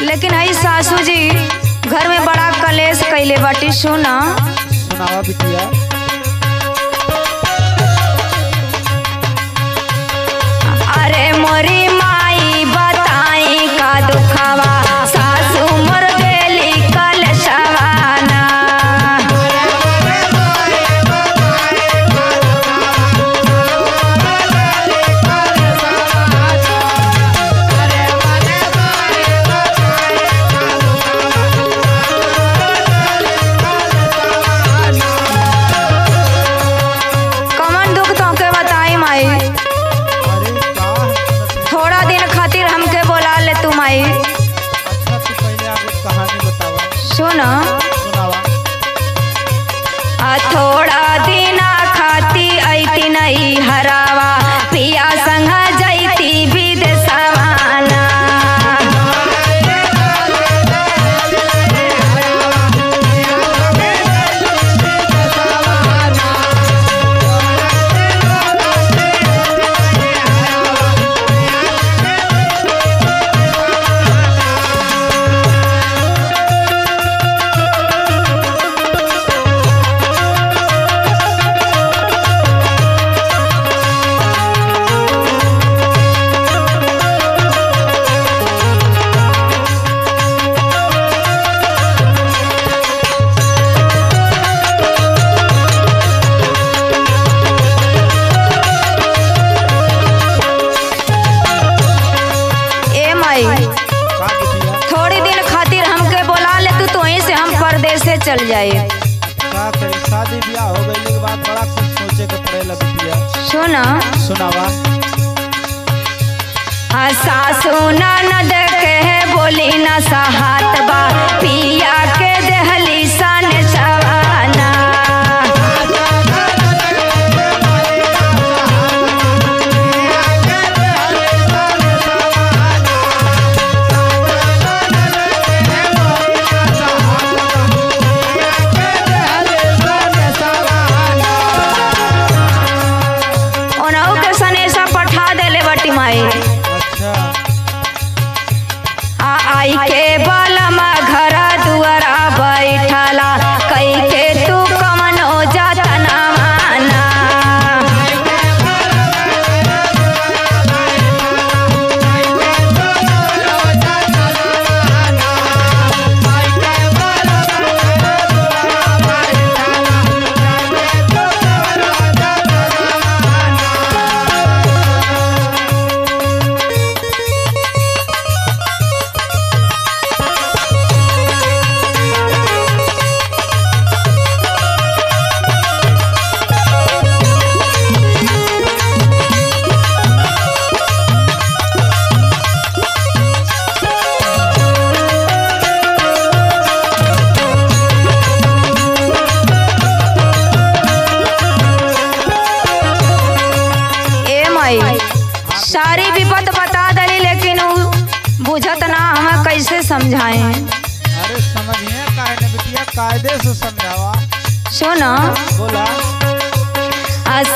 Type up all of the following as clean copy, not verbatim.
लेकिन हई सासू जी घर में बड़ा कलेश कैले बाटी। सुना सुनावा बिटिया। अरे मोरी माई बताई का दुखावा सासू मर गेली कलशवाना। कमन दुख तोके बताई माई। अरे का थोड़ा दिन खातिर हमके बोला ले तू माई। अच्छा तू पहले आगे कहानी बतावा। सुन सुनावा। थोड़ा दिन खाती ऐती नहीं हरावा पिया संग जैती विदेशवाना। ए माई का बिटिया। थोड़ी दिन खातिर हमके बोला ले तू तो से हम परदेश से चल जाए। का करी शादी ब्याह हो गई के बाद बड़ा कुछ सोचे के पड़ेला बिटिया। सुन सुनावा। सासू ननद के बोली न सहात बा पिया के देहली सन सवाना। ओनहु के सनेसा पठा देले बटी माई। अच्छा आई के बलमा घर दुआरा बैठला कई के तू कमनो जतना माना। ए माई सारी विपत बता दली लेकिन उ बुझत ना हम कैसे समझाएं। अरे समझिए काहे ने बिटिया कायदे से समझावा। सुन बोला।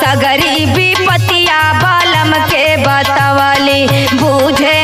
सगरी विपतिया बालम के बतवली बूझे